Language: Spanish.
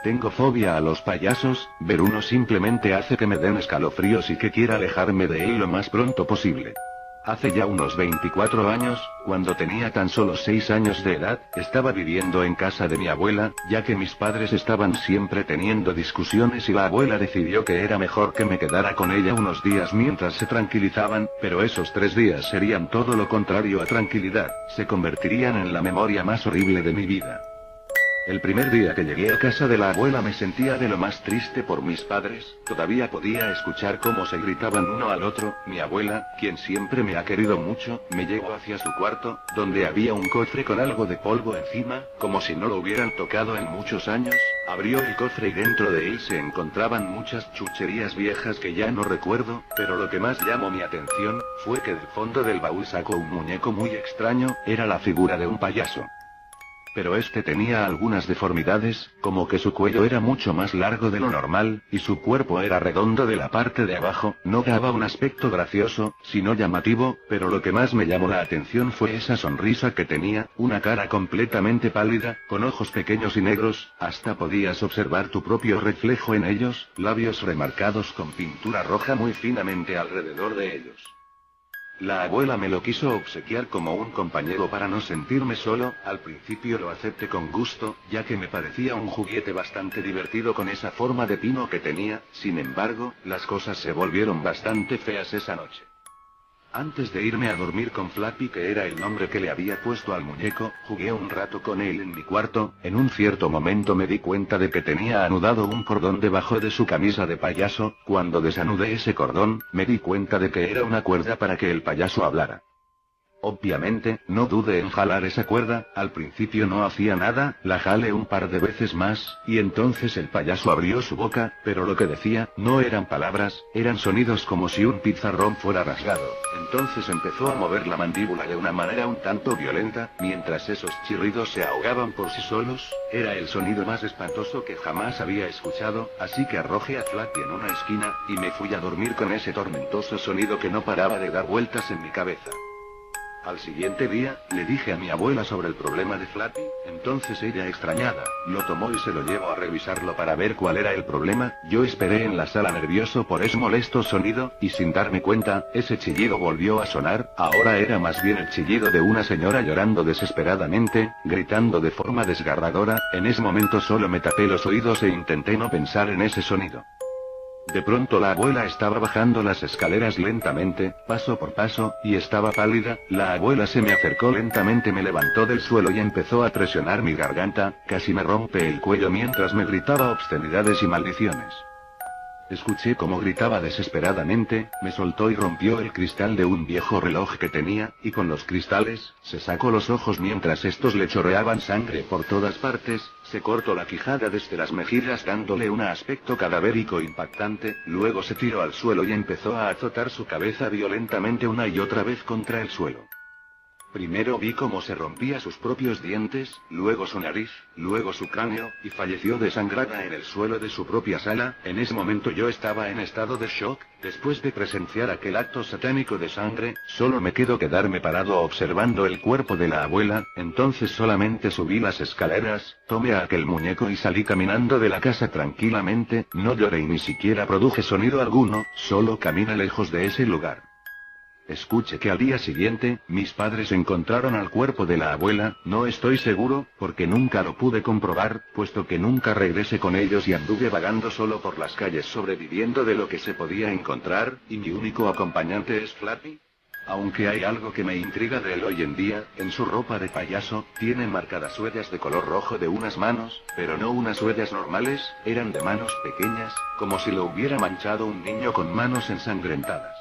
Tengo fobia a los payasos, ver uno simplemente hace que me den escalofríos y que quiera alejarme de él lo más pronto posible. Hace ya unos 24 años, cuando tenía tan solo 6 años de edad, estaba viviendo en casa de mi abuela, ya que mis padres estaban siempre teniendo discusiones y la abuela decidió que era mejor que me quedara con ella unos días mientras se tranquilizaban, pero esos 3 días serían todo lo contrario a tranquilidad, se convertirían en la memoria más horrible de mi vida. El primer día que llegué a casa de la abuela me sentía de lo más triste por mis padres, todavía podía escuchar cómo se gritaban uno al otro. Mi abuela, quien siempre me ha querido mucho, me llevó hacia su cuarto, donde había un cofre con algo de polvo encima, como si no lo hubieran tocado en muchos años. Abrió el cofre y dentro de él se encontraban muchas chucherías viejas que ya no recuerdo, pero lo que más llamó mi atención, fue que del fondo del baúl sacó un muñeco muy extraño, era la figura de un payaso. Pero este tenía algunas deformidades, como que su cuello era mucho más largo de lo normal, y su cuerpo era redondo de la parte de abajo, no daba un aspecto gracioso, sino llamativo, pero lo que más me llamó la atención fue esa sonrisa que tenía, una cara completamente pálida, con ojos pequeños y negros, hasta podías observar tu propio reflejo en ellos, labios remarcados con pintura roja muy finamente alrededor de ellos. La abuela me lo quiso obsequiar como un compañero para no sentirme solo, al principio lo acepté con gusto, ya que me parecía un juguete bastante divertido con esa forma de pino que tenía, sin embargo, las cosas se volvieron bastante feas esa noche. Antes de irme a dormir con Flappy, que era el nombre que le había puesto al muñeco, jugué un rato con él en mi cuarto. En un cierto momento me di cuenta de que tenía anudado un cordón debajo de su camisa de payaso. Cuando desanudé ese cordón, me di cuenta de que era una cuerda para que el payaso hablara. Obviamente, no dudé en jalar esa cuerda, al principio no hacía nada, la jalé un par de veces más, y entonces el payaso abrió su boca, pero lo que decía, no eran palabras, eran sonidos como si un pizarrón fuera rasgado. Entonces empezó a mover la mandíbula de una manera un tanto violenta, mientras esos chirridos se ahogaban por sí solos. Era el sonido más espantoso que jamás había escuchado, así que arrojé a Flappy en una esquina, y me fui a dormir con ese tormentoso sonido que no paraba de dar vueltas en mi cabeza. Al siguiente día, le dije a mi abuela sobre el problema de Flappy, entonces ella, extrañada, lo tomó y se lo llevó a revisarlo para ver cuál era el problema. Yo esperé en la sala nervioso por ese molesto sonido, y sin darme cuenta, ese chillido volvió a sonar. Ahora era más bien el chillido de una señora llorando desesperadamente, gritando de forma desgarradora. En ese momento solo me tapé los oídos e intenté no pensar en ese sonido. De pronto la abuela estaba bajando las escaleras lentamente, paso por paso, y estaba pálida. La abuela se me acercó lentamente, me levantó del suelo y empezó a presionar mi garganta, casi me rompe el cuello mientras me gritaba obscenidades y maldiciones. Escuché cómo gritaba desesperadamente, me soltó y rompió el cristal de un viejo reloj que tenía, y con los cristales, se sacó los ojos mientras estos le chorreaban sangre por todas partes. Se cortó la quijada desde las mejillas dándole un aspecto cadavérico impactante, luego se tiró al suelo y empezó a azotar su cabeza violentamente una y otra vez contra el suelo. Primero vi cómo se rompía sus propios dientes, luego su nariz, luego su cráneo, y falleció desangrada en el suelo de su propia sala. En ese momento yo estaba en estado de shock. Después de presenciar aquel acto satánico de sangre, solo me quedó quedarme parado observando el cuerpo de la abuela. Entonces solamente subí las escaleras, tomé a aquel muñeco y salí caminando de la casa tranquilamente. No lloré y ni siquiera produje sonido alguno, solo caminé lejos de ese lugar. Escuché que al día siguiente, mis padres encontraron al cuerpo de la abuela. No estoy seguro, porque nunca lo pude comprobar, puesto que nunca regresé con ellos y anduve vagando solo por las calles sobreviviendo de lo que se podía encontrar, y mi único acompañante es Flappy. Aunque hay algo que me intriga de él hoy en día, en su ropa de payaso, tiene marcadas huellas de color rojo de unas manos, pero no unas huellas normales, eran de manos pequeñas, como si lo hubiera manchado un niño con manos ensangrentadas.